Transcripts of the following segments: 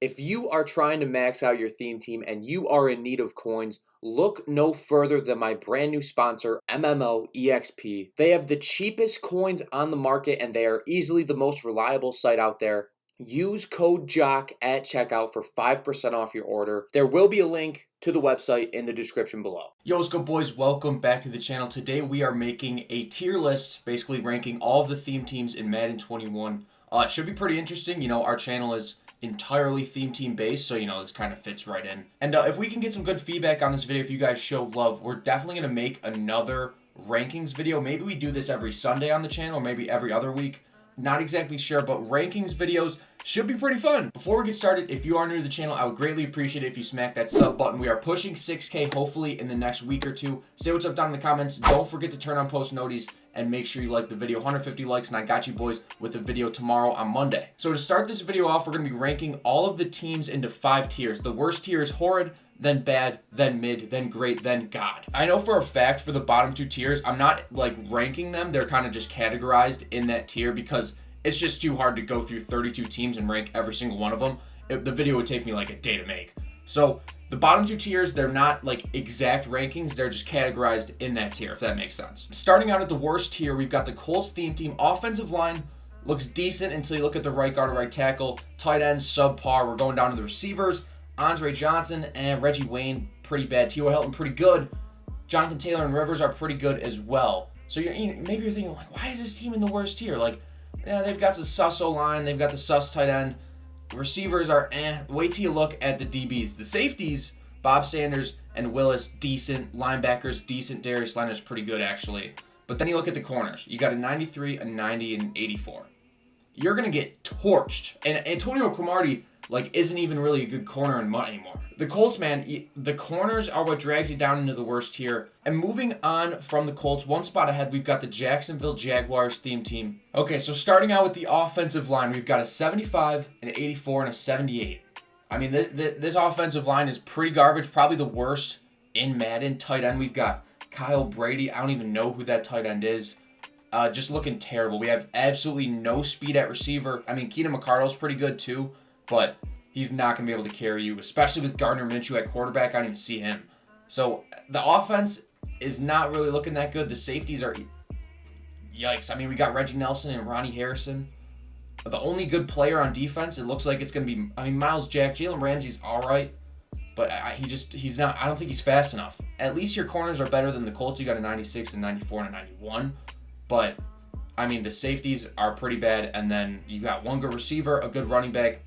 If you are trying to max out your theme team and you are in need of coins, look no further than my brand new sponsor, MMO EXP. They have the cheapest coins on the market and they are easily the most reliable site out there. Use code JOCK at checkout for 5% off your order. There will be a link to the website in the description below. Yo, what's good, boys? Welcome back to the channel. Today we are making a tier list, basically ranking all of the theme teams in Madden 21. It should be pretty interesting. You know, our channel is entirely theme team based, so this kind of fits right in. And if we can get some good feedback on this video, if you guys show love, we're definitely going to make another rankings video. Maybe we do this every Sunday on the channel, or maybe every other week. Not exactly sure, but rankings videos should be pretty fun. Before we get started, if you are new to the channel, I would greatly appreciate it if you smack that sub button. We are pushing 6K hopefully in the next week or two. Say what's up down in the comments. Don't forget to turn on post noties and make sure you like the video. 150 likes and I got you boys with a video tomorrow on Monday. So to start this video off, we're going to be ranking all of the teams into 5 tiers. The worst tier is Horrid, then Bad, then Mid, then Great, then God. I know for a fact for the bottom 2 tiers, I'm not like ranking them. They're kind of just categorized in that tier because it's just too hard to go through 32 teams and rank every single one of them. The video would take me like a day to make. So the bottom 2 tiers, they're not like exact rankings. They're just categorized in that tier, if that makes sense. Starting out at the worst tier, we've got the Colts theme team. Offensive line looks decent until you look at the right guard or right tackle. Tight ends, subpar. We're going down to the receivers. Andre Johnson and Reggie Wayne, pretty bad. T.O. Hilton, pretty good. Jonathan Taylor and Rivers are pretty good as well. So maybe you're thinking, like, why is this team in the worst tier? Like, yeah, they've got the sus O-line. They've got the sus tight end. Receivers are Wait till you look at the DBs. The safeties, Bob Sanders and Willis, decent. Linebackers, decent. Darius Leonard's pretty good, actually. But then you look at the corners. You got a 93, a 90, and an 84. You're going to get torched. And Antonio Cromartie, isn't even really a good corner in mud anymore. The Colts, man, the corners are what drags you down into the worst tier. And moving on from the Colts, one spot ahead, we've got the Jacksonville Jaguars theme team. Okay, so starting out with the offensive line, we've got a 75, an 84, and a 78. I mean, this offensive line is pretty garbage, probably the worst in Madden. Tight end, we've got Kyle Brady. I don't even know who that tight end is. Just looking terrible. We have absolutely no speed at receiver. I mean, Keenan McCardle's pretty good too, but he's not going to be able to carry you, especially with Gardner Minshew at quarterback. I don't even see him. So the offense is not really looking that good. The safeties are yikes. I mean, we got Reggie Nelson and Ronnie Harrison. The only good player on defense, it looks like it's going to be, Miles Jack. Jalen Ramsey's all right, but he's not, I don't think he's fast enough. At least your corners are better than the Colts. You got a 96, a 94, and a 91. But, the safeties are pretty bad. And then you got one good receiver, a good running back,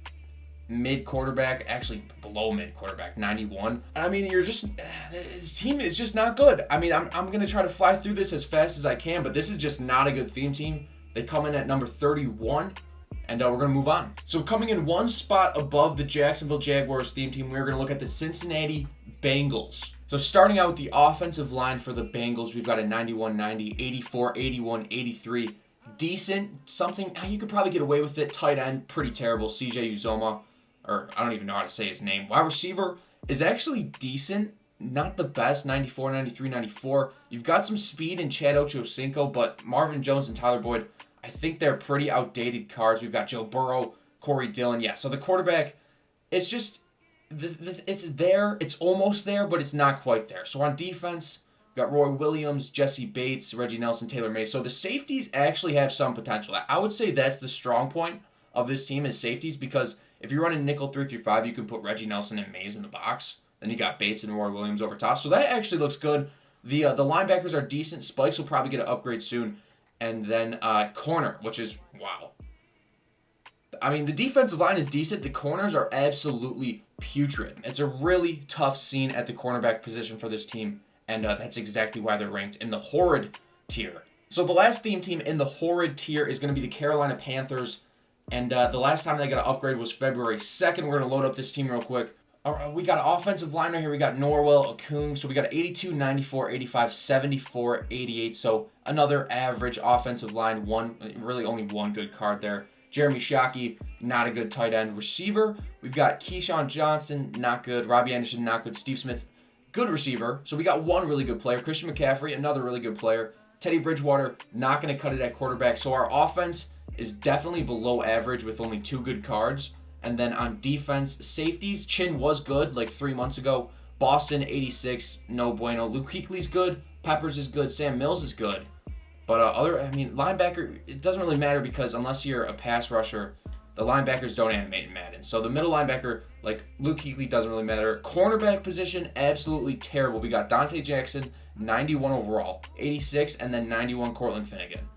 mid quarterback, actually below mid quarterback, 91. This team is just not good. I'm going to try to fly through this as fast as I can, but this is just not a good theme team. They come in at number 31, and we're going to move on. So coming in one spot above the Jacksonville Jaguars theme team, we're going to look at the Cincinnati Bengals. So starting out with the offensive line for the Bengals, we've got a 91, 90, 84, 81, 83. Decent, something, you could probably get away with it. Tight end, pretty terrible. CJ Uzomah, or I don't even know how to say his name. Wide receiver is actually decent, not the best, 94, 93, 94. You've got some speed in Chad Ochocinco, but Marvin Jones and Tyler Boyd, I think they're pretty outdated cards. We've got Joe Burrow, Corey Dillon. Yeah, so the quarterback, it's just, it's there, it's almost there, but it's not quite there. So on defense, we've got Roy Williams, Jesse Bates, Reggie Nelson, Taylor May. So the safeties actually have some potential. I would say that's the strong point of this team is safeties, because if you're running nickel 3-5, you can put Reggie Nelson and Mays in the box. Then you got Bates and Roy Williams over top. So that actually looks good. The linebackers are decent. Spikes will probably get an upgrade soon. And then corner, which is, wow. The defensive line is decent. The corners are absolutely putrid. It's a really tough scene at the cornerback position for this team. And that's exactly why they're ranked in the Horrid tier. So the last theme team in the Horrid tier is going to be the Carolina Panthers. And the last time they got an upgrade was February 2nd. We're going to load up this team real quick. We got an offensive line right here. We got Norwell, Okung. So we got 82, 94, 85, 74, 88. So another average offensive line. Really only one good card there. Jeremy Shockey, not a good tight end. Receiver, we've got Keyshawn Johnson, not good. Robbie Anderson, not good. Steve Smith, good receiver. So we got one really good player. Christian McCaffrey, another really good player. Teddy Bridgewater, not going to cut it at quarterback. So our offense is definitely below average with only 2 good cards. And then on defense, safeties, Chin was good like 3 months ago. Boston, 86, no bueno. Luke Kuechly's good. Peppers is good. Sam Mills is good. But linebacker, it doesn't really matter because unless you're a pass rusher, the linebackers don't animate in Madden. So the middle linebacker, like Luke Kuechly, doesn't really matter. Cornerback position, absolutely terrible. We got Dante Jackson, 91 overall, 86, and then 91 Cortland Finnegan.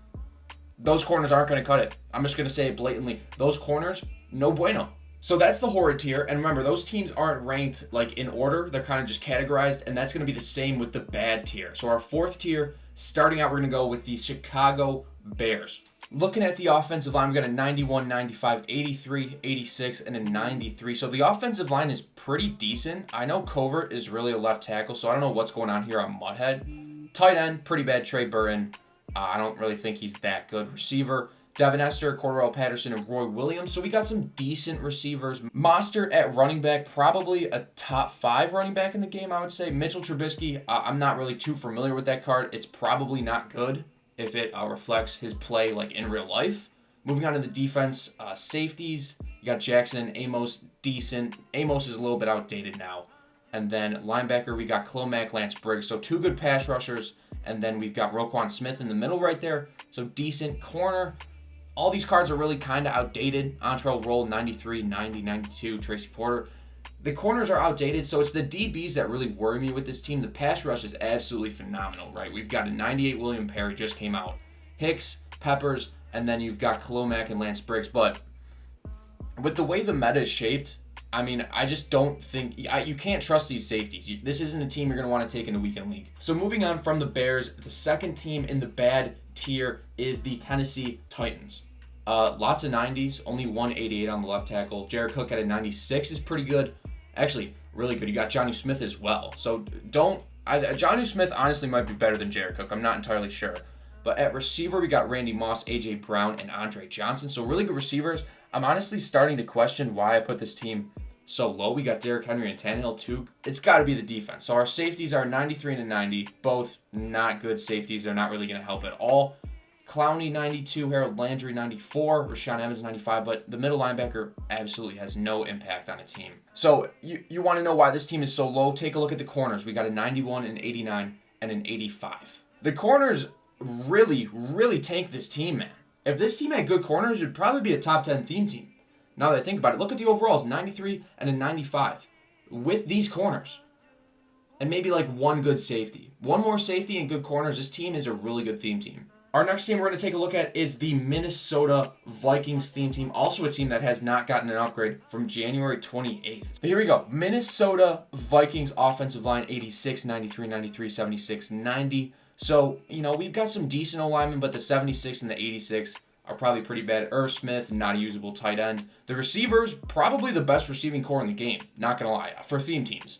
Those corners aren't going to cut it. I'm just going to say it blatantly. Those corners, no bueno. So that's the horrid tier. And remember, those teams aren't ranked like in order. They're kind of just categorized. And that's going to be the same with the bad tier. So our fourth tier, starting out, we're going to go with the Chicago Bears. Looking at the offensive line, we got a 91, 95, 83, 86, and a 93. So the offensive line is pretty decent. I know Covert is really a left tackle, so I don't know what's going on here on Mudhead. Tight end, pretty bad, Trey Burton. I don't really think he's that good. Receiver, Devin Esther, Cordarrelle Patterson, and Roy Williams. So we got some decent receivers. Mostert at running back, probably a top 5 running back in the game, I would say. Mitchell Trubisky, I'm not really too familiar with that card. It's probably not good if it reflects his play like in real life. Moving on to the defense, safeties, you got Jackson and Amos, decent. Amos is a little bit outdated now. And then linebacker, we got Clomac, Lance Briggs. So 2 good pass rushers. And then we've got Roquan Smith in the middle right there. So decent corner. All these cards are really kind of outdated. Antrell Roll, 93, 90, 92, Tracy Porter. The corners are outdated, so it's the DBs that really worry me with this team. The pass rush is absolutely phenomenal, right? We've got a 98 William Perry just came out. Hicks, Peppers, and then you've got Clomac and Lance Briggs. But with the way the meta is shaped, I just don't think you can't trust these safeties. This isn't a team you're going to want to take in a weekend league. So moving on from the Bears, the second team in the bad tier is the Tennessee Titans. Lots of 90s, only 188 on the left tackle. Jared Cook at a 96 is pretty good. Actually, really good. You got Jonnu Smith as well. So Jonnu Smith honestly might be better than Jared Cook. I'm not entirely sure. But at receiver, we got Randy Moss, A.J. Brown, and Andre Johnson. So really good receivers. I'm honestly starting to question why I put this team so low. We got Derrick Henry and Tannehill too. It's got to be the defense. So our safeties are 93 and a 90. Both not good safeties. They're not really going to help at all. Clowney, 92. Harold Landry, 94. Rashaan Evans, 95. But the middle linebacker absolutely has no impact on a team. So you want to know why this team is so low? Take a look at the corners. We got a 91, an 89, and an 85. The corners really, really tank this team, man. If this team had good corners, it would probably be a top 10 theme team. Now that I think about it, look at the overalls, 93 and a 95. With these corners. And maybe like one good safety. One more safety and good corners, this team is a really good theme team. Our next team we're going to take a look at is the Minnesota Vikings theme team. Also a team that has not gotten an upgrade from January 28th. But here we go. Minnesota Vikings offensive line, 86, 93, 93, 76, 90. So, we've got some decent alignment, but the 76 and the 86 are probably pretty bad. Irv Smith, not a usable tight end. The receivers, probably the best receiving core in the game. Not going to lie, for theme teams.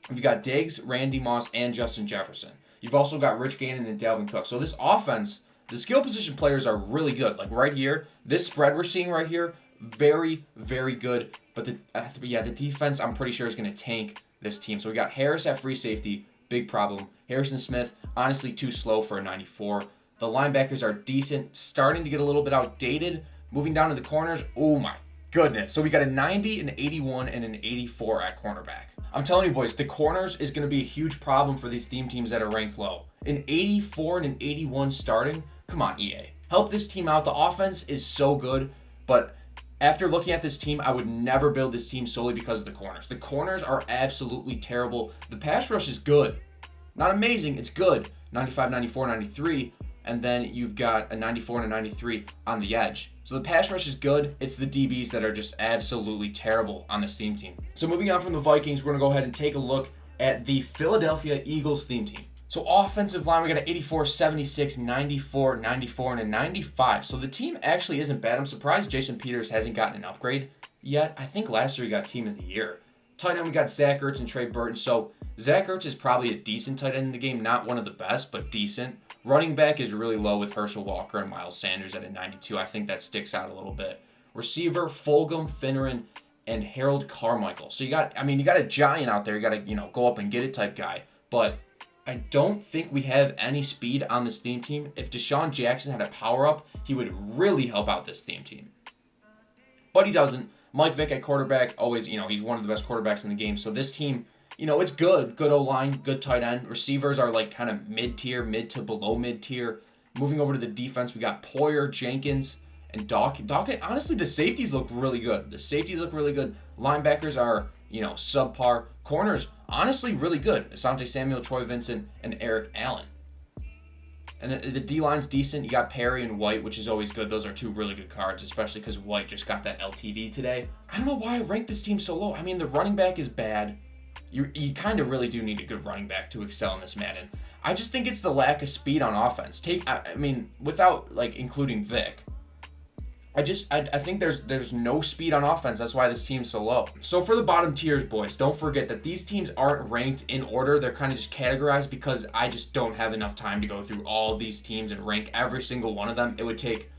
We've got Diggs, Randy Moss, and Justin Jefferson. You've also got Rich Gannon and Dalvin Cook. So this offense, the skill position players are really good. Like right here, this spread we're seeing right here, very, very good. But the defense, I'm pretty sure, is going to tank this team. So we got Harris at free safety, big problem. Harrison Smith, honestly too slow for a 94. The linebackers are decent, starting to get a little bit outdated. Moving down to the corners, oh my goodness. So we got a 90, an 81, and an 84 at cornerback. I'm telling you, boys, the corners is going to be a huge problem for these theme teams that are ranked low. An 84 and an 81 starting? Come on, EA. Help this team out. The offense is so good, but after looking at this team, I would never build this team solely because of the corners. The corners are absolutely terrible. The pass rush is good. Not amazing, it's good. 95, 94, 93. And then you've got a 94 and a 93 on the edge. So the pass rush is good. It's the DBs that are just absolutely terrible on this theme team. So moving on from the Vikings, we're going to go ahead and take a look at the Philadelphia Eagles theme team. So offensive line, we got an 84, 76, 94, 94, and a 95. So the team actually isn't bad. I'm surprised Jason Peters hasn't gotten an upgrade yet. I think last year he got team of the year. Tight end, we got Zach Ertz and Trey Burton. So Zach Ertz is probably a decent tight end in the game. Not one of the best, but decent. Running back is really low with Herschel Walker and Miles Sanders at a 92. I think that sticks out a little bit. Receiver, Fulgham, Finneran, and Harold Carmichael. So you got a giant out there. You got to, go up and get it type guy. But I don't think we have any speed on this theme team. If Deshaun Jackson had a power up, he would really help out this theme team. But he doesn't. Mike Vick at quarterback, always, he's one of the best quarterbacks in the game. So this team, it's good. Good O-line, good tight end. Receivers are like kind of mid-tier, mid to below mid-tier. Moving over to the defense, we got Poyer, Jenkins, and Dockett. Honestly, the safeties look really good. Linebackers are, subpar. Corners, honestly, really good. Asante Samuel, Troy Vincent, and Eric Allen. And the D-line's decent. You got Perry and White, which is always good. Those are two really good cards, especially because White just got that LTD today. I don't know why I ranked this team so low. I mean, the running back is bad. You kind of really do need a good running back to excel in this Madden. I just think it's the lack of speed on offense. Without including Vic. I think there's no speed on offense. That's why this team's so low. So for the bottom tiers, boys, don't forget that these teams aren't ranked in order. They're kind of just categorized because I just don't have enough time to go through all these teams and rank every single one of them. It would take,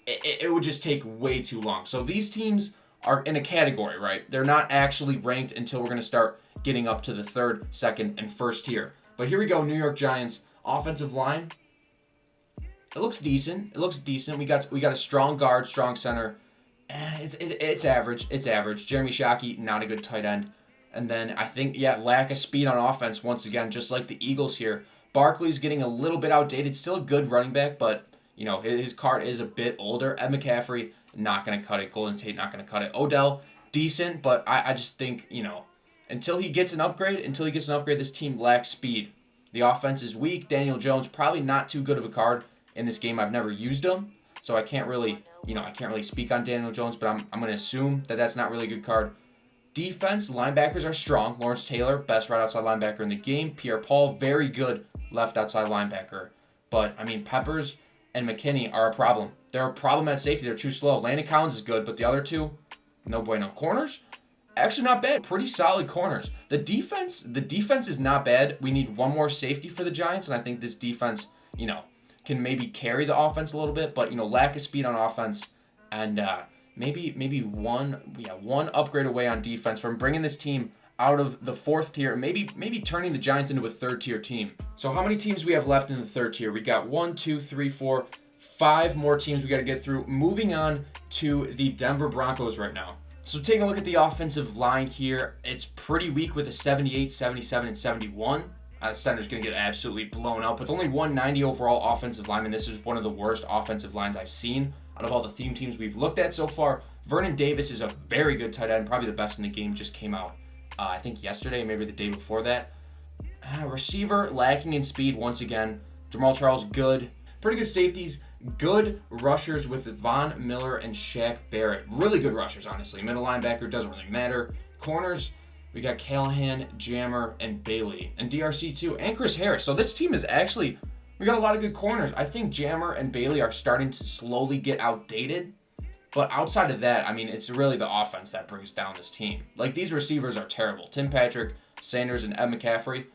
it would just take way too long. So these teams are in a category, right? They're not actually ranked until we're going to start getting up to the third, second, and first tier. But here we go, New York Giants, offensive line. It looks decent. We got a strong guard, strong center. It's average. Jeremy Shockey, not a good tight end. And then I think, lack of speed on offense once again, just like the Eagles here. Barkley's getting a little bit outdated. Still a good running back, but his card is a bit older. Ed McCaffrey, not going to cut it. Golden Tate, not going to cut it. Odell, decent, but I just think, until he gets an upgrade, this team lacks speed. The offense is weak. Daniel Jones, probably not too good of a card in this game. I've never used him, so I can't really speak on Daniel Jones, but I'm going to assume that that's not really a good card. Defense, linebackers are strong. Lawrence Taylor, best right outside linebacker in the game. Pierre-Paul, very good left outside linebacker. But, Peppers and McKinney are a problem. They're a problem at safety. They're too slow. Landon Collins is good, but the other two, no bueno. Corners, actually not bad. Pretty solid corners. The defense is not bad. We need one more safety for the Giants, and I think this defense, can maybe carry the offense a little bit, but lack of speed on offense, and maybe one upgrade away on defense from bringing this team out of the fourth tier, and maybe turning the Giants into a third tier team. So how many teams we have left in the third tier? We got 1, 2, 3, 4, 5 more teams we got to get through. Moving on to the Denver Broncos right now. So taking a look at the offensive line here, it's pretty weak with a 78, 77, and 71. Center's going to get absolutely blown up. With only 190 overall offensive linemen, this is one of the worst offensive lines I've seen out of all the theme teams we've looked at so far. Vernon Davis is a very good tight end, probably the best in the game, just came out, I think yesterday, maybe the day before that. Receiver, lacking in speed once again. Jamal Charles, good. Pretty good safeties. Good rushers with Von Miller and Shaq Barrett. Really good rushers, honestly. Middle linebacker, doesn't really matter. Corners, we got Callahan, Jammer, and Bailey. And DRC too, and Chris Harris. So this team is actually, we got a lot of good corners. I think Jammer and Bailey are starting to slowly get outdated. But outside of that, it's really the offense that brings down this team. These receivers are terrible. Tim Patrick, Sanders, and Ed McCaffrey.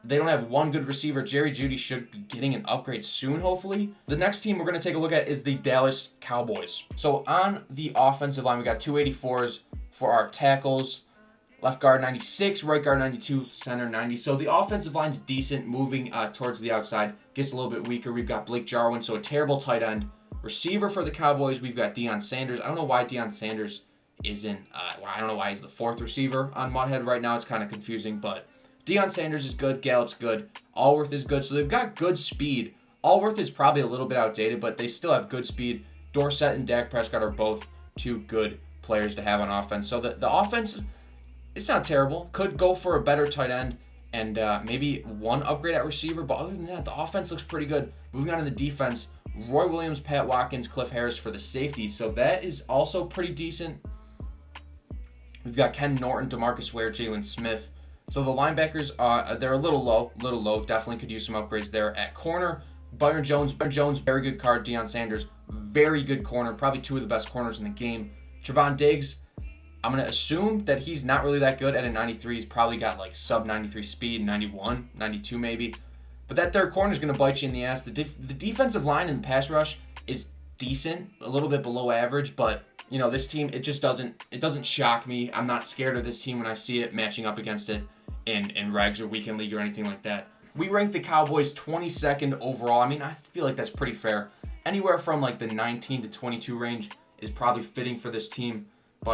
They don't have one good receiver. Jerry Jeudy should be getting an upgrade soon, hopefully. The next team we're going to take a look at is the Dallas Cowboys. So on the offensive line, we got 284s for our tackles. Left guard 96, right guard 92, center 90. So the offensive line's decent, moving towards the outside. Gets a little bit weaker. We've got Blake Jarwin, so a terrible tight end. Receiver for the Cowboys, we've got Deion Sanders. I don't know why Deion Sanders isn't, I don't know why he's the fourth receiver on Mudhead right now. It's kind of confusing, but Deion Sanders is good. Gallup's good. Allworth is good. So they've got good speed. Allworth is probably a little bit outdated, but they still have good speed. Dorsett and Dak Prescott are both two good players to have on offense. So the offense, it's not terrible. Could go for a better tight end and maybe one upgrade at receiver. But other than that, the offense looks pretty good. Moving on to the defense, Roy Williams, Pat Watkins, Cliff Harris for the safety. So that is also pretty decent. We've got Ken Norton, DeMarcus Ware, Jalen Smith. So the linebackers, they're a little low. Definitely could use some upgrades there. At corner, Byron Jones, very good card. Deion Sanders, very good corner. Probably two of the best corners in the game. Trevon Diggs, I'm going to assume that he's not really that good at a 93. He's probably got sub 93 speed, 91, 92 maybe. But that third corner is going to bite you in the ass. The defensive line and the pass rush is decent, a little bit below average, but this team, it doesn't shock me. I'm not scared of this team when I see it matching up against it in regs or weekend league or anything like that. We ranked the Cowboys 22nd overall. I feel like that's pretty fair. Anywhere from the 19 to 22 range is probably fitting for this team.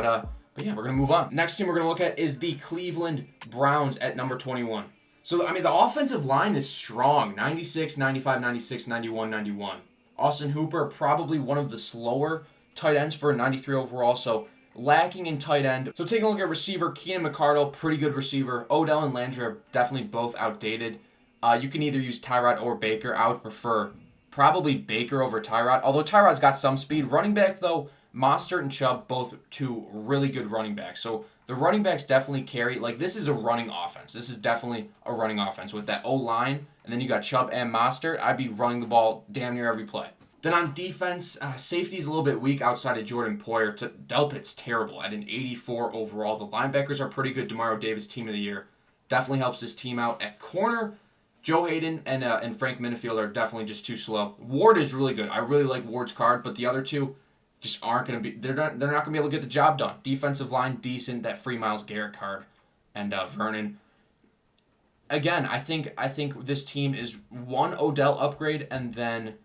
But yeah, we're going to move on. Next team we're going to look at is the Cleveland Browns at number 21. So, I mean, the offensive line is strong. 96, 95, 96, 91, 91. Austin Hooper, probably one of the slower tight ends for a 93 overall, so lacking in tight end. So taking a look at receiver, Keenan McCardle, pretty good receiver. Odell and Landry are definitely both outdated. You can either use Tyrod or Baker. I would prefer probably Baker over Tyrod, although Tyrod's got some speed. Running back, though, Mostert and Chubb, both two really good running backs. So the running backs definitely carry. Like, this is a running offense. This is definitely a running offense with that O-line, and then you got Chubb and Mostert. I'd be running the ball damn near every play. Then on defense, safety's a little bit weak outside of Jordan Poyer. Delpit's terrible at an 84 overall. The linebackers are pretty good. Demario Davis, team of the year. Definitely helps this team out. At corner, Joe Hayden and Frank Minifield are definitely just too slow. Ward is really good. I really like Ward's card, but the other two just aren't going to be. They're not going to be able to get the job done. Defensive line, decent. That free Myles Garrett card. And Vernon. Again, I think this team is one Odell upgrade and then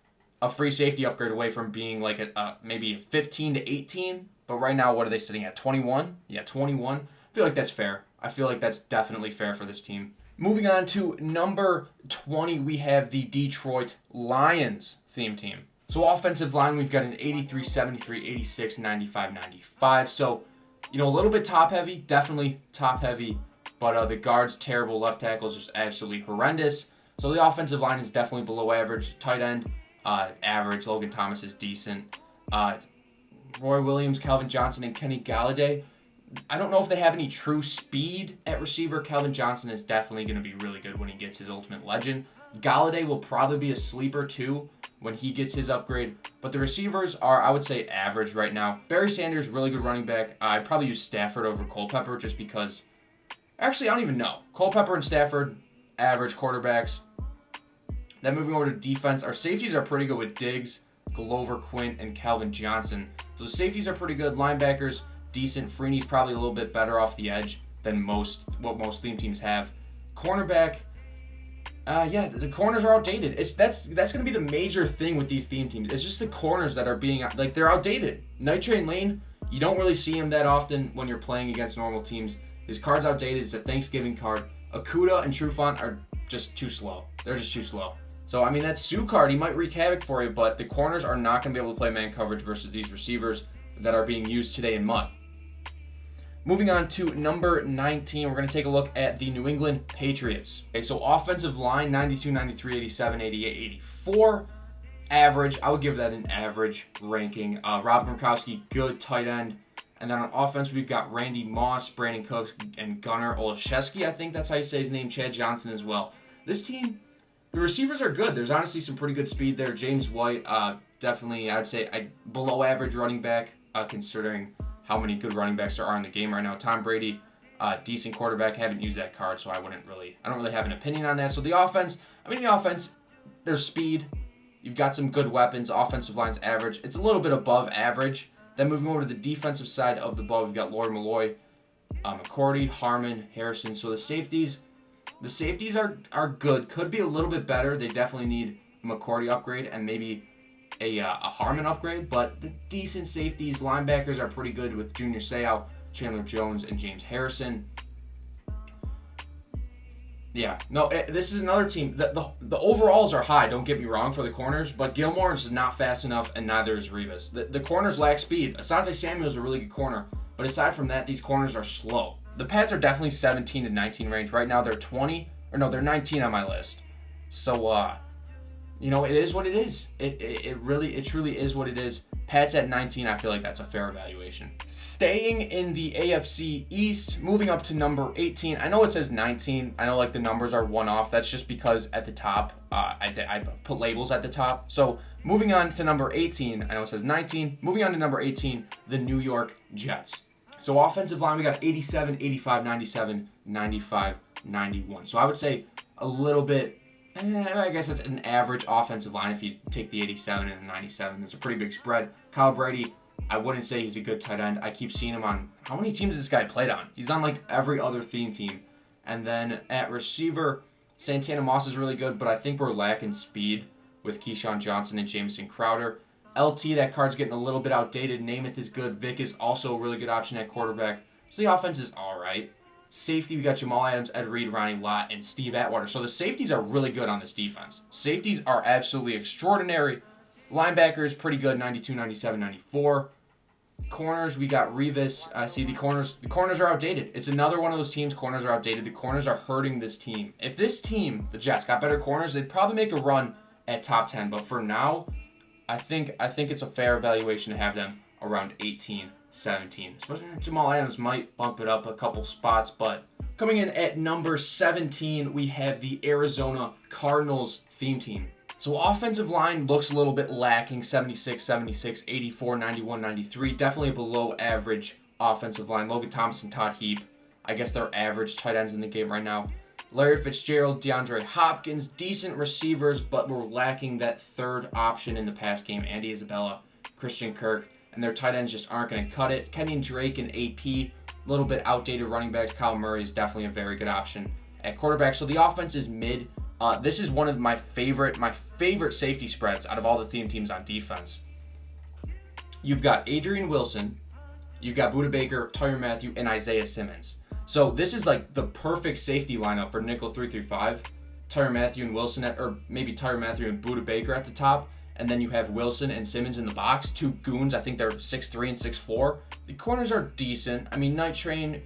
a free safety upgrade away from being like maybe 15 to 18. But right now, what are they sitting at? 21? Yeah, 21. I feel like that's fair. I feel like that's definitely fair for this team. Moving on to number 20, we have the Detroit Lions theme team. So offensive line, we've got an 83, 73, 86, 95, 95. So, a little bit top heavy, definitely top heavy. But the guard's terrible. Left tackle's just absolutely horrendous. So the offensive line is definitely below average. Tight end, average. Logan Thomas is decent. Roy Williams, Calvin Johnson, and Kenny Galladay. I don't know if they have any true speed at receiver. Calvin Johnson is definitely going to be really good when he gets his ultimate legend. Galladay will probably be a sleeper too when he gets his upgrade. But the receivers are, I would say, average right now. Barry Sanders, really good running back. I'd probably use Stafford over Culpepper just because. Actually, I don't even know. Culpepper and Stafford, average quarterbacks. Then moving over to defense, our safeties are pretty good with Diggs, Glover, Quinn, and Calvin Johnson. So the safeties are pretty good. Linebackers, decent. Freeney's probably a little bit better off the edge than most theme teams have. Cornerback, the corners are outdated. That's going to be the major thing with these theme teams. It's just the corners that are being, they're outdated. Night Train Lane, you don't really see him that often when you're playing against normal teams. His card's outdated. It's a Thanksgiving card. Akuda and Trufant are just too slow. They're just too slow. So, that Sue card, he might wreak havoc for you, but the corners are not going to be able to play man coverage versus these receivers that are being used today in mud. Moving on to number 19, we're going to take a look at the New England Patriots. Okay, so offensive line, 92, 93, 87, 88, 84. Average, I would give that an average ranking. Rob Gronkowski, good tight end. And then on offense, we've got Randy Moss, Brandon Cooks, and Gunnar Olszewski. I think that's how you say his name. Chad Johnson as well. This team, the receivers are good. There's honestly some pretty good speed there. James White, definitely, I'd say below average running back, considering how many good running backs there are in the game right now. Tom Brady, decent quarterback. Haven't used that card, so I don't really have an opinion on that. So the offense, there's speed. You've got some good weapons. Offensive line's average. It's a little bit above average. Then moving over to the defensive side of the ball, we've got Lord Malloy, McCourty, Harmon, Harrison. So the safeties are good. Could be a little bit better. They definitely need a McCourty upgrade and maybe a Harmon upgrade. But the decent safeties, linebackers are pretty good with Junior Seau, Chandler Jones, and James Harrison. Yeah, no, this is another team. The overalls are high, don't get me wrong, for the corners, but Gilmore is not fast enough, and neither is Rivas. The corners lack speed. Asante Samuel is a really good corner, but aside from that, these corners are slow. The Pats are definitely 17 to 19 range. Right now, they're 19 on my list. So, it is what it is. It truly is what it is. Pats at 19, I feel like that's a fair evaluation. Staying in the AFC East, moving up to number 18. I know it says 19. I know the numbers are one off. That's just because at the top, I put labels at the top. So moving on to number 18. I know it says 19. Moving on to number 18, the New York Jets. So offensive line, we got 87, 85, 97, 95, 91. So I would say a little bit, I guess it's an average offensive line if you take the 87 and the 97. There's a pretty big spread. Kyle Brady, I wouldn't say he's a good tight end. I keep seeing him on, how many teams has this guy played on? He's on every other theme team. And then at receiver, Santana Moss is really good, but I think we're lacking speed with Keyshawn Johnson and Jamison Crowder. LT, that card's getting a little bit outdated. Namath is good. Vic is also a really good option at quarterback. So the offense is all right. Safety, we got Jamal Adams, Ed Reed, Ronnie Lott, and Steve Atwater. So the safeties are really good on this defense. Safeties are absolutely extraordinary. Linebackers, pretty good, 92, 97, 94. Corners, we got Revis. I see the corners are outdated. It's another one of those teams, corners are outdated. The corners are hurting this team. If this team, the Jets, got better corners, they'd probably make a run at top 10. But for now, I think it's a fair evaluation to have them around 18, 17. Especially Jamal Adams might bump it up a couple spots. But coming in at number 17, we have the Arizona Cardinals theme team. So offensive line looks a little bit lacking, 76, 76, 84, 91, 93. Definitely a below average offensive line. Logan Thomas and Todd Heap, I guess they're average tight ends in the game right now. Larry Fitzgerald, DeAndre Hopkins, decent receivers, but we're lacking that third option in the pass game. Andy Isabella, Christian Kirk, and their tight ends just aren't going to cut it. Kenyon Drake and AP, a little bit outdated running backs. Kyle Murray is definitely a very good option at quarterback. So the offense is mid. This is one of my favorite safety spreads out of all the theme teams on defense. You've got Adrian Wilson, you've got Budda Baker, Tyrann Mathieu, and Isaiah Simmons. So this is like the perfect safety lineup for nickel 3-3-5. Tyrann Mathieu and Wilson, or maybe Tyrann Mathieu and Budda Baker at the top, and then you have Wilson and Simmons in the box. Two goons, I think they're 6'3" and 6'4". The corners are decent. I mean, Night Train,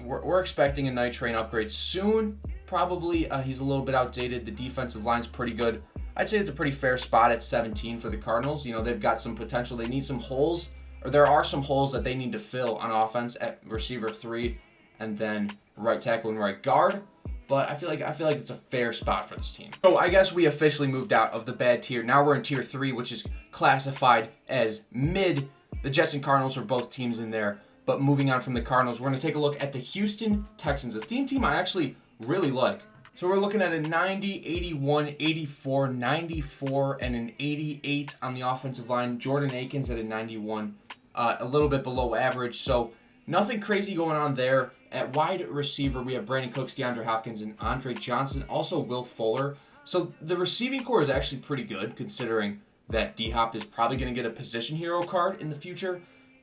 we're expecting a Night Train upgrade soon. Probably he's a little bit outdated. The defensive line's pretty good. I'd say it's a pretty fair spot at 17 for the Cardinals. You know, they've got some potential. They need some holes, or there are some holes that they need to fill on offense at receiver 3 and then right tackle and right guard. But I feel like it's a fair spot for this team. So I guess we officially moved out of the bad tier. Now we're in tier 3, which is classified as mid. The Jets and Cardinals are both teams in there. But moving on from the Cardinals, we're going to take a look at the Houston Texans, a theme team I actually really like. So we're looking at a 90, 81, 84, 94, and an 88 on the offensive line. Jordan Akins at a 91, a little bit below average. So nothing crazy going on there. At wide receiver, we have Brandon Cooks, DeAndre Hopkins, and Andre Johnson. Also Will Fuller. So the receiving core is actually pretty good, considering that D-Hop is probably going to get a position hero card in the future.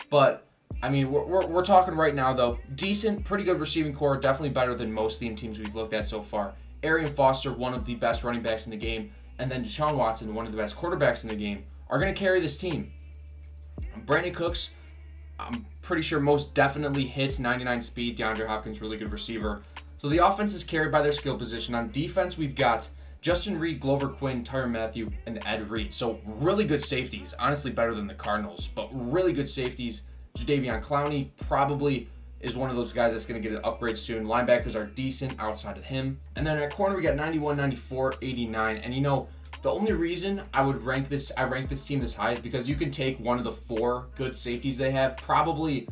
But I mean, we're talking right now, though. Decent, pretty good receiving core. Definitely better than most theme teams we've looked at so far. Arian Foster, one of the best running backs in the game, and then Deshaun Watson, one of the best quarterbacks in the game, are going to carry this team. Brandon Cooks, I'm pretty sure most definitely hits 99 speed. DeAndre Hopkins, really good receiver. So the offense is carried by their skill position. On defense, we've got Justin Reed, Glover Quinn, Tyrann Mathieu, and Ed Reed. So really good safeties. Honestly, better than the Cardinals, but really good safeties. Jadeveon Clowney probably is one of those guys that's going to get an upgrade soon. Linebackers are decent outside of him. And then at corner, we got 91, 94, 89. And you know, the only reason I rank this team this high is because you can take one of the 4 good safeties they have. I'd probably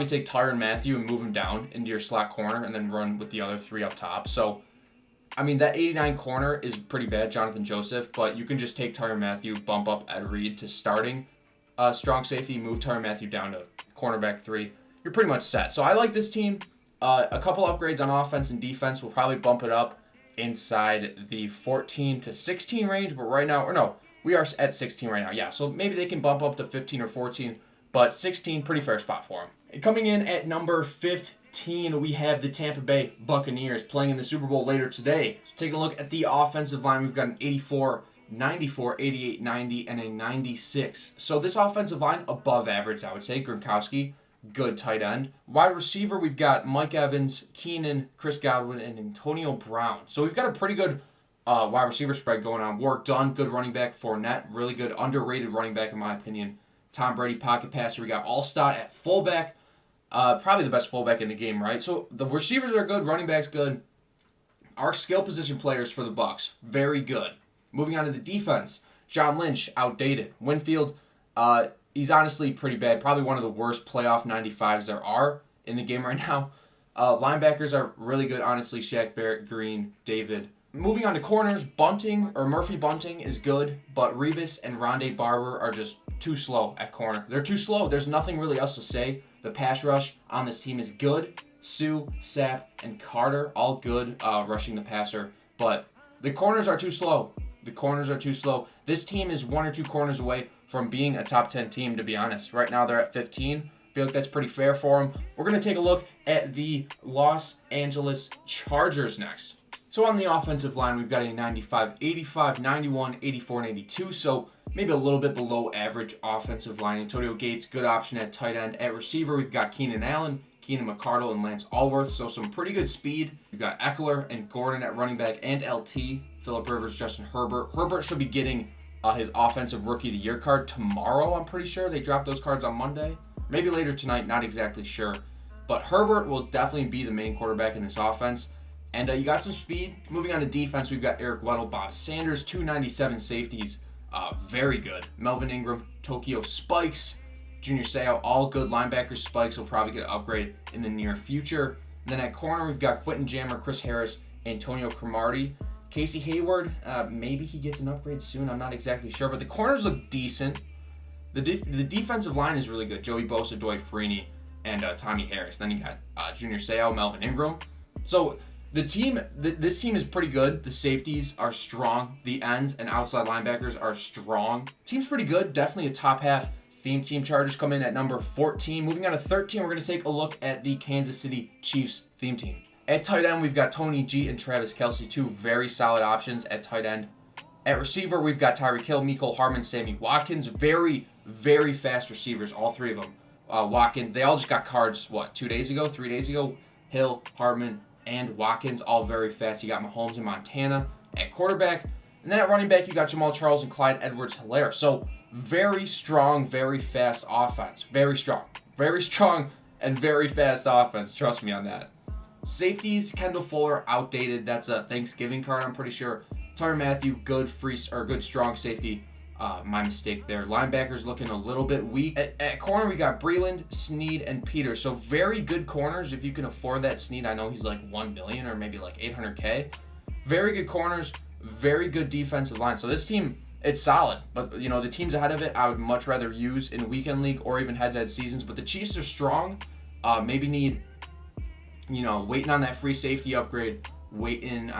take Tyrann Mathieu and move him down into your slot corner and then run with the other 3 up top. So, I mean, that 89 corner is pretty bad, Jonathan Joseph, but you can just take Tyrann Mathieu, bump up Ed Reed to starting strong safety, move Tyrann Mathieu down to cornerback 3. You're pretty much set. So I like this team. A couple upgrades on offense and defense will probably bump it up inside the 14 to 16 range. But right now, or no, we are at 16 right now. Yeah, so maybe they can bump up to 15 or 14. But 16, pretty fair spot for them. And coming in at number 15, we have the Tampa Bay Buccaneers playing in the Super Bowl later today. So taking a look at the offensive line, we've got an 84, 94, 88, 90, and a 96. So this offensive line, above average, I would say. Gronkowski, good tight end. Wide receiver, we've got Mike Evans, Keenan, Chris Godwin, and Antonio Brown. So we've got a pretty good wide receiver spread going on. Work done, good running back. Fournette, really good, underrated running back in my opinion. Tom Brady, pocket passer. We got Allstott at fullback. Probably the best fullback in the game, right? So the receivers are good, running back's good. Our skill position players for the Bucs, very good. Moving on to the defense, John Lynch, outdated. Winfield, he's honestly pretty bad. Probably one of the worst playoff 95s there are in the game right now. Linebackers are really good, honestly. Shaq Barrett, Green, David. Moving on to corners, Murphy Bunting is good, but Revis and Rondé Barber are just too slow at corner. They're too slow. There's nothing really else to say. The pass rush on this team is good. Sue, Sapp, and Carter, all good rushing the passer, but the corners are too slow. This team is 1 or 2 corners away from being a top 10 team, to be honest. Right now they're at 15. I feel like that's pretty fair for them. We're going to take a look at the Los Angeles Chargers next. So on the offensive line, we've got a 95, 85, 91, 84, and 82. So maybe a little bit below average offensive line. Antonio Gates, good option at tight end. At receiver, we've got Keenan Allen, Keenan McCardle, and Lance Allworth. So some pretty good speed. We've got Eckler and Gordon at running back and LT. Phillip Rivers, Justin Herbert. Herbert should be getting his offensive rookie of the year card tomorrow, I'm pretty sure. They dropped those cards on Monday. Maybe later tonight, not exactly sure. But Herbert will definitely be the main quarterback in this offense. And you got some speed. Moving on to defense, we've got Eric Weddle, Bob Sanders, 297 safeties. Very good. Melvin Ingram, Tokyo Spikes, Junior Seau, all good linebackers. Spikes will probably get an upgrade in the near future. And then at corner, we've got Quentin Jammer, Chris Harris, Antonio Cromartie. Casey Hayward, maybe he gets an upgrade soon. I'm not exactly sure. But the corners look decent. The defensive line is really good. Joey Bosa, Dwight Freeney, and Tommy Harris. Then you got Junior Seau, Melvin Ingram. So this team is pretty good. The safeties are strong. The ends and outside linebackers are strong. Team's pretty good. Definitely a top half theme team. Chargers come in at number 14. Moving on to 13, we're going to take a look at the Kansas City Chiefs theme team. At tight end, we've got Tony G and Travis Kelce, two very solid options at tight end. At receiver, we've got Tyreek Hill, Mecole Hardman, Sammy Watkins. Very, very fast receivers, all three of them. Watkins, they all just got cards, 3 days ago? Hill, Hardman, and Watkins, all very fast. You got Mahomes and Montana at quarterback. And then at running back, you got Jamal Charles and Clyde Edwards-Helaire. So very strong, very fast offense. Very strong and very fast offense. Trust me on that. Safeties, Kendall Fuller, outdated. That's a Thanksgiving card, I'm pretty sure. Tyrann Mathieu, good strong safety. My mistake there. Linebackers looking a little bit weak. At corner, we got Breeland, Snead, and Peters. So very good corners if you can afford that. Snead, I know he's like $1 billion or maybe like $800K. Very good corners, very good defensive line. So this team, it's solid. But, the teams ahead of it, I would much rather use in weekend league or even head-to-head seasons. But the Chiefs are strong. Maybe need, waiting on that free safety upgrade. And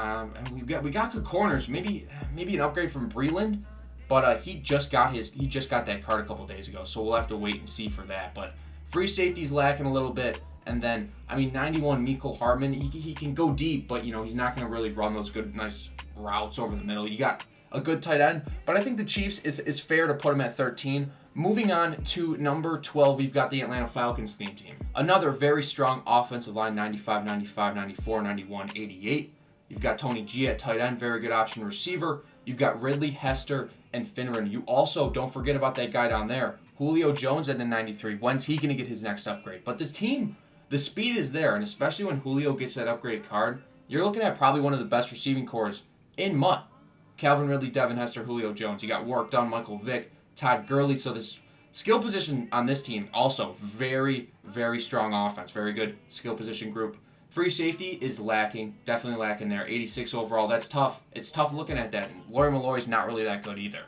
we got good corners. Maybe an upgrade from Breeland. But he just got that card a couple days ago, so we'll have to wait and see for that. But free safety's lacking a little bit, and then 91 Mecole Hardman, he can go deep, but he's not going to really run those good, nice routes over the middle. You got a good tight end, but I think the Chiefs is fair to put him at 13. Moving on to number 12, we've got the Atlanta Falcons theme team. Another very strong offensive line, 95, 95, 94, 91, 88. You've got Tony G at tight end, very good option receiver. You've got Ridley, Hester, and Finneran. You also don't forget about that guy down there, Julio Jones at the 93. When's he going to get his next upgrade? But this team, the speed is there, and especially when Julio gets that upgraded card, you're looking at probably one of the best receiving cores in MUT. Calvin Ridley, Devin Hester, Julio Jones. You got work done, Michael Vick, Todd Gurley. So this skill position on this team, also very, very strong offense. Very good skill position group. Free safety is lacking, definitely lacking there. 86 overall, that's tough. It's tough looking at that. Lori Malloy's not really that good either.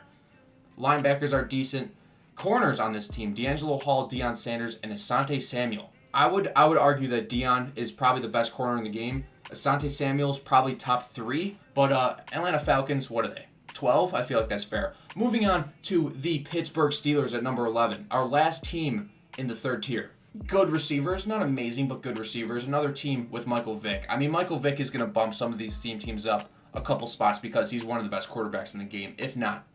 Linebackers are decent. Corners on this team, D'Angelo Hall, Deion Sanders, and Asante Samuel. I would argue that Deion is probably the best corner in the game. Asante Samuel's probably top 3. But Atlanta Falcons, what are they? 12? I feel like that's fair. Moving on to the Pittsburgh Steelers at number 11. Our last team in the third tier. Good receivers, not amazing, but good receivers. Another team with Michael Vick. Michael Vick is going to bump some of these teams up a couple spots because he's one of the best quarterbacks in the game, if not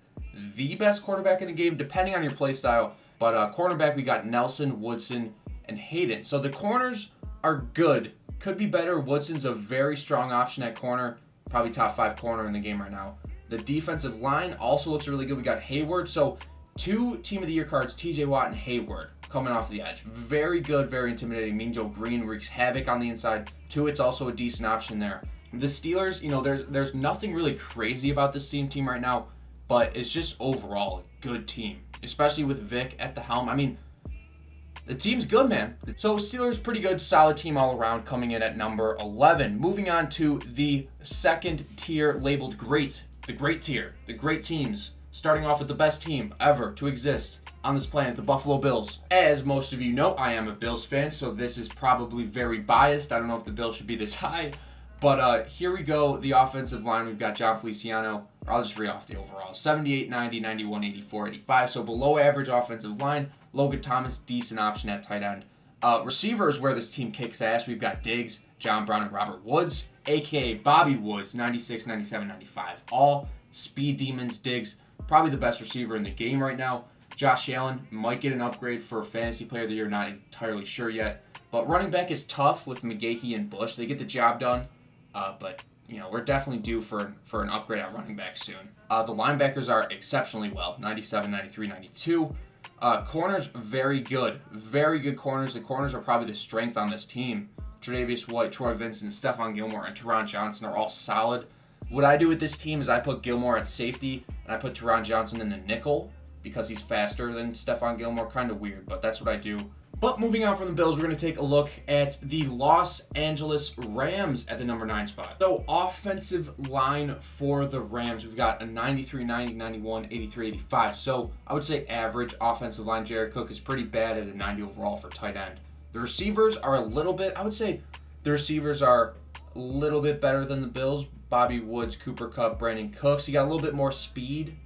the best quarterback in the game, depending on your play style. But cornerback, we got Nelson, Woodson, and Hayden. So the corners are good. Could be better. Woodson's a very strong option at corner. Probably top 5 corner in the game right now. The defensive line also looks really good. We got Hayward. So 2 Team of the Year cards, TJ Watt and Hayward, coming off the edge. Very good, very intimidating. Mean Joe Green wreaks havoc on the inside. It's also a decent option there. The Steelers, there's nothing really crazy about this team right now, but it's just overall a good team, especially with Vic at the helm. The team's good, man. So Steelers, pretty good, solid team all around, coming in at number 11. Moving on to the second tier labeled great, the great tier, the great teams. Starting off with the best team ever to exist on this planet, the Buffalo Bills. As most of you know, I am a Bills fan, so this is probably very biased. I don't know if the Bills should be this high, but here we go. The offensive line, we've got John Feliciano, I'll just read off the overall. 78, 90, 91, 84, 85. So below average offensive line. Logan Thomas, decent option at tight end. Receiver is where this team kicks ass. We've got Diggs, John Brown, and Robert Woods, a.k.a. Bobby Woods, 96, 97, 95. All speed demons. Diggs, probably the best receiver in the game right now. Josh Allen might get an upgrade for Fantasy Player of the Year, not entirely sure yet. But running back is tough with McGahee and Bush. They get the job done, but we're definitely due for an upgrade at running back soon. The linebackers are exceptionally well, 97, 93, 92. Corners, very good. Very good corners. The corners are probably the strength on this team. Tre'Davious White, Troy Vincent, Stephon Gilmore, and Teron Johnson are all solid. What I do with this team is I put Gilmore at safety, and I put Teron Johnson in the nickel because he's faster than Stephon Gilmore. Kind of weird, but that's what I do. But moving on from the Bills, we're going to take a look at the Los Angeles Rams at the number 9 spot. So offensive line for the Rams, we've got a 93, 90, 91, 83, 85. So I would say average offensive line. Jared Cook is pretty bad at a 90 overall for tight end. The receivers are a little bit, I would say the receivers are a little bit better than the Bills. Bobby Woods, Cooper Kupp, Brandon Cooks. You got a little bit more speed.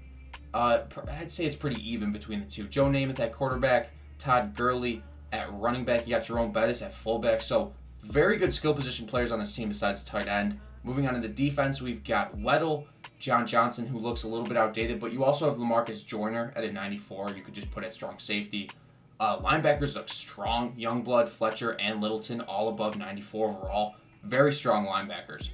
I'd say it's pretty even between the two. Joe Namath at quarterback, Todd Gurley at running back. You got Jerome Bettis at fullback. So very good skill position players on this team besides tight end. Moving on to the defense, we've got Weddle, John Johnson, who looks a little bit outdated, but you also have LaMarcus Joyner at a 94. You could just put at strong safety. Linebackers look strong. Youngblood, Fletcher, and Littleton all above 94 overall. Very strong linebackers.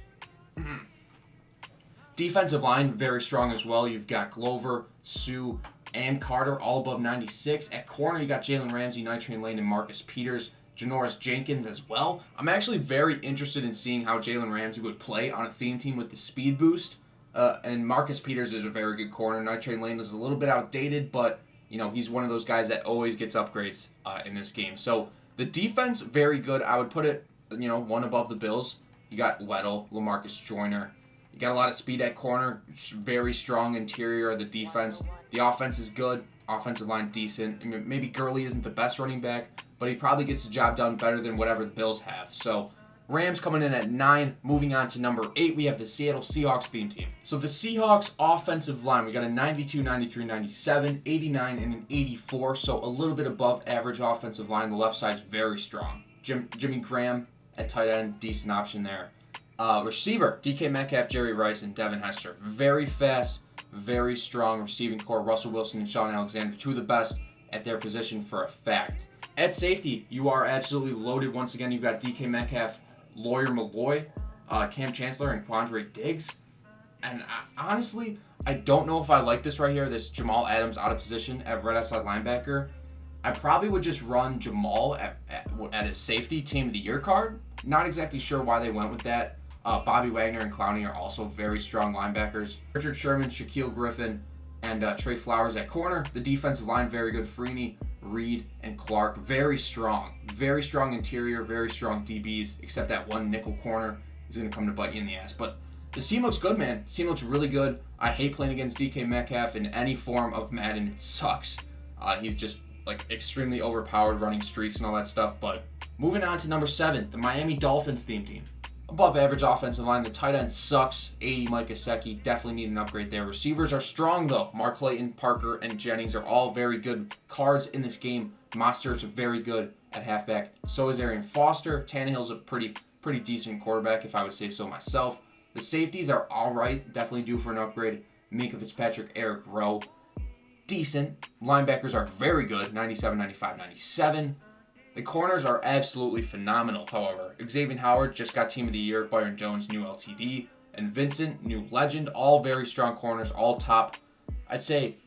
Defensive line, very strong as well. You've got Glover, Sue, and Carter all above 96. At corner, you got Jalen Ramsey, Nitrate Lane, and Marcus Peters. Janoris Jenkins as well. I'm actually very interested in seeing how Jalen Ramsey would play on a theme team with the speed boost. And Marcus Peters is a very good corner. Nitrate Lane was a little bit outdated, but he's one of those guys that always gets upgrades in this game. So the defense, very good. I would put it, one above the Bills. You got Weddle, LaMarcus Joyner. You got a lot of speed at corner. Very strong interior of the defense. The offense is good. Offensive line decent. I mean, maybe Gurley isn't the best running back, but he probably gets the job done better than whatever the Bills have. So Rams coming in at 9. Moving on to number 8, we have the Seattle Seahawks theme team. So the Seahawks offensive line, we got a 92, 93, 97, 89, and an 84. So a little bit above average offensive line. The left side's very strong. Jimmy Graham at tight end, decent option there. Receiver, DK Metcalf, Jerry Rice, and Devin Hester. Very fast, very strong receiving core. Russell Wilson and Sean Alexander, two of the best at their position for a fact. At safety, you are absolutely loaded. Once again, you've got DK Metcalf, Lawyer Malloy, Cam Chancellor, and Quandre Diggs. And honestly, I don't know if I like this right here, this Jamal Adams out of position at red outside linebacker. I probably would just run Jamal at his safety team of the year card. Not exactly sure why they went with that. Bobby Wagner and Clowney are also very strong linebackers. Richard Sherman, Shaquille Griffin, and Trey Flowers at corner. The defensive line, very good. Freeney, Reed, and Clark, very strong. Very strong interior, very strong DBs, except that one nickel corner is going to come to bite you in the ass. But this team looks good, man. This team looks really good. I hate playing against DK Metcalf in any form of Madden. It sucks. He's just extremely overpowered, running streaks and all that stuff. But moving on to number 7, the Miami Dolphins theme team. Above average offensive line. The tight end sucks. 80 Mike Gesicki. Definitely need an upgrade there. Receivers are strong though. Mark Clayton, Parker, and Jennings are all very good cards in this game. Mostert's very good at halfback. So is Arian Foster. Tannehill's a pretty decent quarterback, if I would say so myself. The safeties are alright. Definitely due for an upgrade. Minka Fitzpatrick, Eric Rowe. Decent. Linebackers are very good. 97, 95, 97. The corners are absolutely phenomenal, however. Xavier Howard just got Team of the Year. Byron Jones, new LTD. And Vincent, new legend. All very strong corners, all top. I'd say,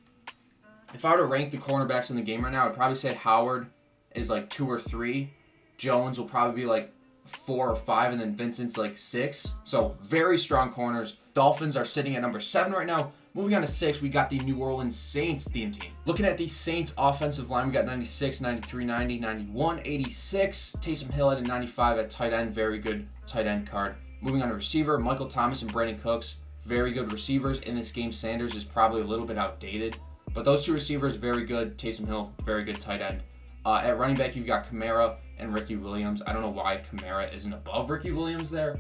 if I were to rank the cornerbacks in the game right now, I'd probably say Howard is 2 or 3. Jones will probably be 4 or 5, and then Vincent's 6. So, very strong corners. Dolphins are sitting at number 7 right now. Moving on to 6, we got the New Orleans Saints theme team. Looking at the Saints offensive line, we got 96, 93, 90, 91, 86. Taysom Hill at a 95 at tight end. Very good tight end card. Moving on to receiver, Michael Thomas and Brandon Cooks. Very good receivers in this game. Sanders is probably a little bit outdated. But those two receivers, very good. Taysom Hill, very good tight end. At running back, you've got Kamara and Ricky Williams. I don't know why Kamara isn't above Ricky Williams there.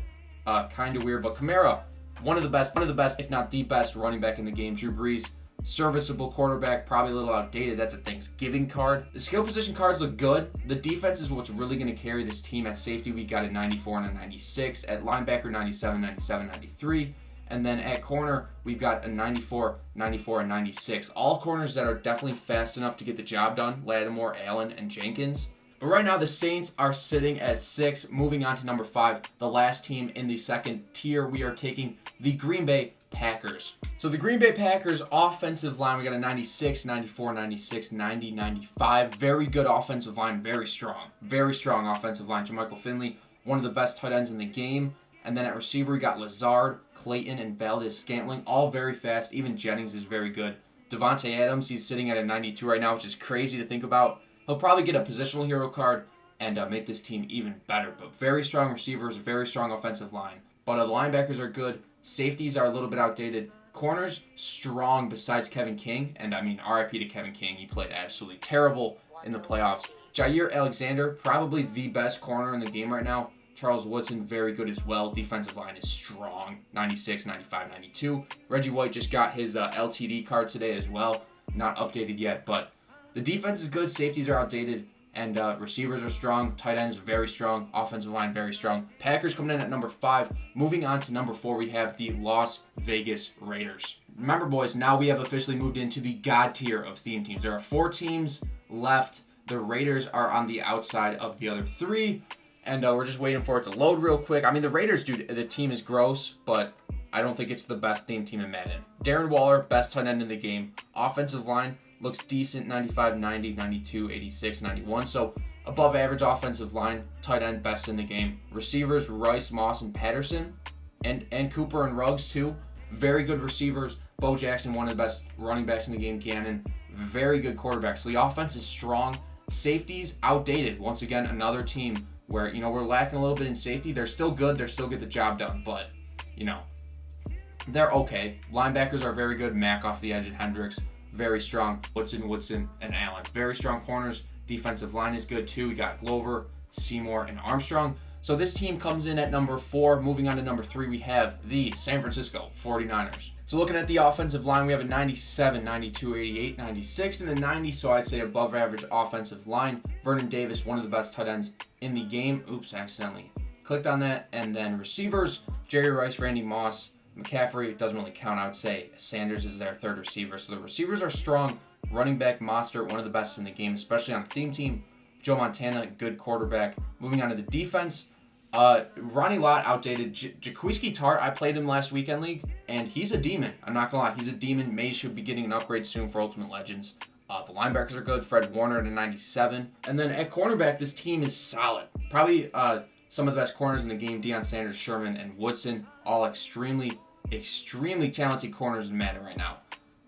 Kind of weird, but Kamara, one of the best, if not the best running back in the game. Drew Brees, serviceable quarterback, probably a little outdated. That's a Thanksgiving card. The skill position cards look good. The defense is what's really going to carry this team. At safety, we got a 94 and a 96. At linebacker, 97, 97, 93. And then at corner, we've got a 94, 94, and 96. All corners that are definitely fast enough to get the job done. Lattimore, Allen, and Jenkins. But right now, the Saints are sitting at 6. Moving on to number 5, the last team in the second tier, we are taking the Green Bay Packers. So the Green Bay Packers offensive line, we got a 96, 94, 96, 90, 95. Very good offensive line, very strong. Very strong offensive line. Jermichael Finley, one of the best tight ends in the game. And then at receiver, we got Lazard, Clayton, and Valdez-Scantling, all very fast. Even Jennings is very good. Devontae Adams, he's sitting at a 92 right now, which is crazy to think about. He'll probably get a positional hero card and make this team even better. But very strong receivers, very strong offensive line. But the linebackers are good. Safeties are a little bit outdated. Corners, strong besides Kevin King. And I mean, RIP to Kevin King. He played absolutely terrible in the playoffs. Jair Alexander, probably the best corner in the game right now. Charles Woodson, very good as well. Defensive line is strong. 96, 95, 92. Reggie White just got his LTD card today as well. Not updated yet, but the defense is good. Safeties are outdated. And receivers are strong. Tight ends, very strong. Offensive line, very strong. Packers coming in at number 5. Moving on to number 4, we have the Las Vegas Raiders. Remember, boys, now we have officially moved into the God tier of theme teams. There are 4 teams left. The Raiders are on the outside of the other 3. And we're just waiting for it to load real quick. I mean, the Raiders, dude, the team is gross, but I don't think it's the best theme team in Madden. Darren Waller, best tight end in the game. Offensive line looks decent, 95, 90, 92, 86, 91. So above average offensive line, tight end, best in the game. Receivers, Rice, Moss, and Patterson. And Cooper and Ruggs, too. Very good receivers. Bo Jackson, one of the best running backs in the game. Gannon, very good quarterback. So the offense is strong. Safeties, outdated. Once again, another team where, we're lacking a little bit in safety. They're still good. They're still get the job done. But, they're okay. Linebackers are very good. Mack off the edge and Hendricks, very strong. Woodson, and Allen. Very strong corners. Defensive line is good, too. We got Glover, Seymour, and Armstrong. So this team comes in at number 4. Moving on to number 3, we have the San Francisco 49ers. So looking at the offensive line, we have a 97, 92, 88, 96, and a 90, so I'd say above average offensive line. Vernon Davis, one of the best tight ends in the game. Oops, accidentally clicked on that. And then receivers, Jerry Rice, Randy Moss, McCaffrey, doesn't really count, I would say. Sanders is their third receiver. So the receivers are strong. Running back, Mostert, one of the best in the game, especially on a theme team. Joe Montana, good quarterback. Moving on to the defense, Ronnie Lott, outdated. Jaquiski Tartt, I played him last weekend league, and he's a demon. I'm not going to lie. He's a demon. Mays should be getting an upgrade soon for Ultimate Legends. The linebackers are good. Fred Warner at a 97. And then at cornerback, this team is solid. Probably some of the best corners in the game. Deion Sanders, Sherman, and Woodson. All extremely talented corners in Madden right now.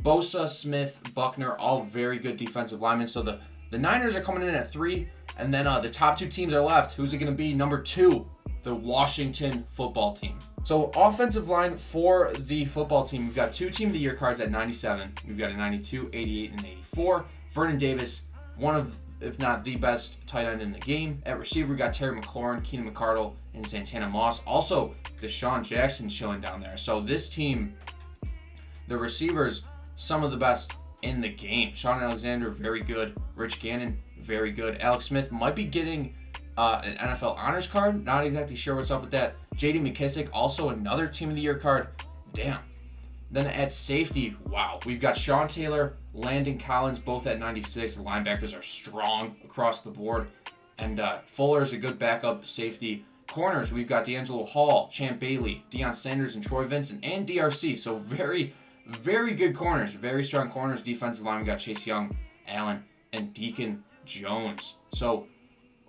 Bosa, Smith, Buckner, all very good defensive linemen. So the Niners are coming in at 3. And then the top 2 teams are left. Who's it going to be? Number 2, the Washington football team. So offensive line for the football team, we've got 2 Team of the Year cards at 97. We've got a 92, 88, and 84. Vernon Davis, one of, if not the best tight end in the game. At receiver, we got Terry McLaurin, Keenan McCardle, and Santana Moss. Also, Deshaun Jackson chilling down there. So this team, the receivers, some of the best in the game. Sean Alexander, very good. Rich Gannon, very good. Alex Smith might be getting an NFL honors card. Not exactly sure what's up with that. J.D. McKissick, also another Team of the Year card. Damn. Then at safety, wow. We've got Sean Taylor, Landon Collins, both at 96. The linebackers are strong across the board. And Fuller is a good backup safety. Corners, we've got D'Angelo Hall, Champ Bailey, Deion Sanders, and Troy Vincent, and DRC. So very, very good corners. Very strong corners. Defensive line, we got Chase Young, Allen, and Deacon Jones. So,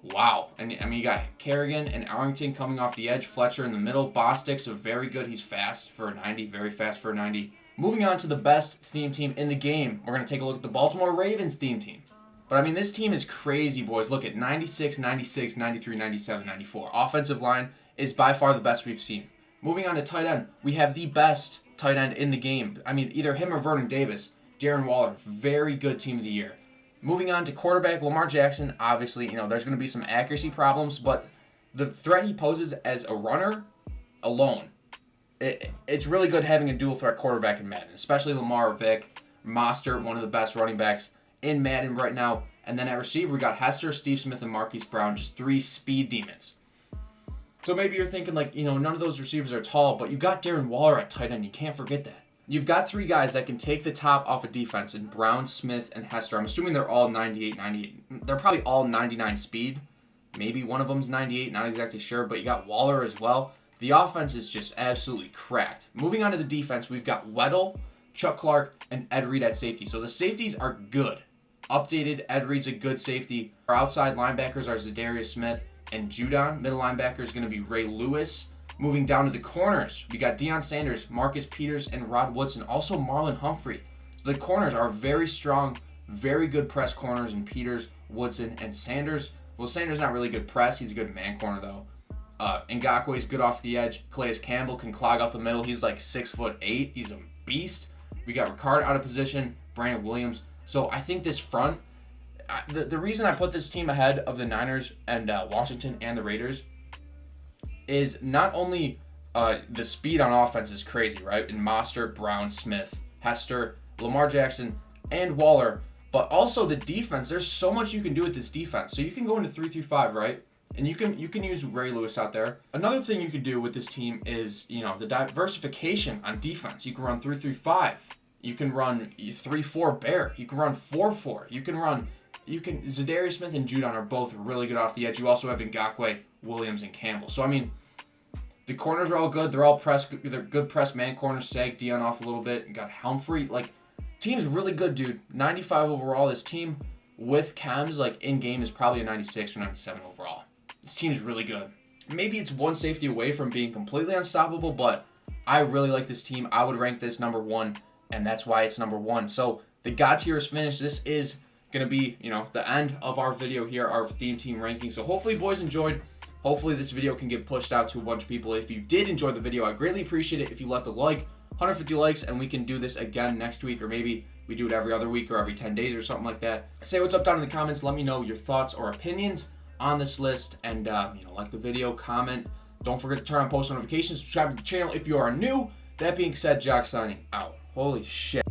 wow. And I mean, you got Kerrigan and Arlington coming off the edge. Fletcher in the middle. Bostic's a very good. He's fast for a 90. Very fast for a 90. Moving on to the best theme team in the game. We're going to take a look at the Baltimore Ravens theme team. But I mean, this team is crazy, boys. Look at 96, 96, 93, 97, 94. Offensive line is by far the best we've seen. Moving on to tight end. We have the best tight end in the game. I mean, either him or Vernon Davis. Darren Waller, very good Team of the Year. Moving on to quarterback, Lamar Jackson. Obviously, there's going to be some accuracy problems, but the threat he poses as a runner alone it's really good having a dual threat quarterback in Madden, especially Lamar, Vic, Mostert, one of the best running backs in Madden right now. And then at receiver, we got Hester, Steve Smith, and Marquise Brown, just 3 speed demons. So maybe you're thinking like, none of those receivers are tall, but you got Darren Waller at tight end. You can't forget that. You've got 3 guys that can take the top off of defense in Brown, Smith, and Hester. I'm assuming they're all 98. They're probably all 99 speed. Maybe one of them's 98, not exactly sure, but you got Waller as well. The offense is just absolutely cracked. Moving on to the defense, we've got Weddle, Chuck Clark, and Ed Reed at safety. So the safeties are good. Updated, Ed Reed's a good safety. Our outside linebackers are Zadarius Smith and Judon. Middle linebacker is going to be Ray Lewis. Moving down to the corners, we got Deion Sanders, Marcus Peters, and Rod Woodson. Also Marlon Humphrey. So the corners are very strong, very good press corners in Peters, Woodson, and Sanders. Well, Sanders not really good press. He's a good man corner, though. Ngakwe's good off the edge. Calais Campbell can clog up the middle. He's like 6'8". He's a beast. We got Ricard out of position, Brandon Williams. So I think this front, the reason I put this team ahead of the Niners and Washington and the Raiders is not only the speed on offense is crazy, right? In Mostert, Brown, Smith, Hester, Lamar Jackson, and Waller, but also the defense. There's so much you can do with this defense. So you can go into 3-5, right? And you can use Ray Lewis out there. Another thing you could do with this team is, the diversification on defense. You can run 3-5. You can run 3-4 bear. You can run 4-4. Zadarius Smith and Judon are both really good off the edge. You also have Ngakwe, Williams, and Campbell. So the corners are all good. They're all they're good press man corners. Sag Deion off a little bit. You got Humphrey. Team's really good, dude. 95 overall. This team with chems, in game, is probably a 96 or 97 overall. This team's really good. Maybe it's one safety away from being completely unstoppable, but I really like this team. I would rank this number 1, and that's why it's number 1. So the God tier is finished. This is going to be, the end of our video here, our theme team ranking. So hopefully you boys enjoyed. Hopefully this video can get pushed out to a bunch of people. If you did enjoy the video, I greatly appreciate it if you left a like. 150 likes, and we can do this again next week, or maybe we do it every other week or every 10 days or something like that. Say what's up down in the comments. Let me know your thoughts or opinions on this list, and like the video, comment. Don't forget to turn on post notifications, subscribe to the channel if you are new. That being said, Jock signing out. Holy shit.